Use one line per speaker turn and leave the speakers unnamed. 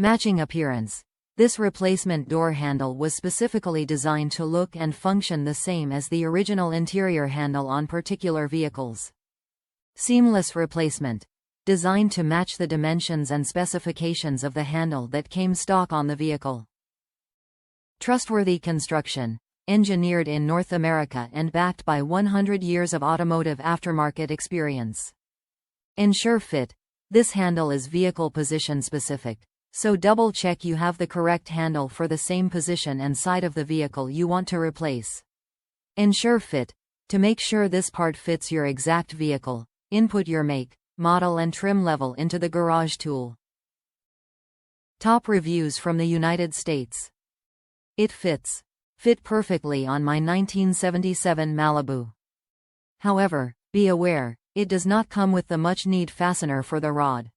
Matching appearance. This replacement door handle was specifically designed to look and function the same as the original interior handle on particular vehicles. Seamless replacement. Designed to match the dimensions and specifications of the handle that came stock on the vehicle. Trustworthy construction. Engineered in North America and backed by 100 years of automotive aftermarket experience. Ensure fit. This handle is vehicle position specific, so double check you have the correct handle for the same position and side of the vehicle you want to replace. Ensure fit. To make sure this part fits your exact vehicle, input your make, model and trim level into the garage tool. Top reviews from the United States. It fits. Fit perfectly on my 1977 Malibu. However, be aware, it does not come with the much-needed fastener for the rod.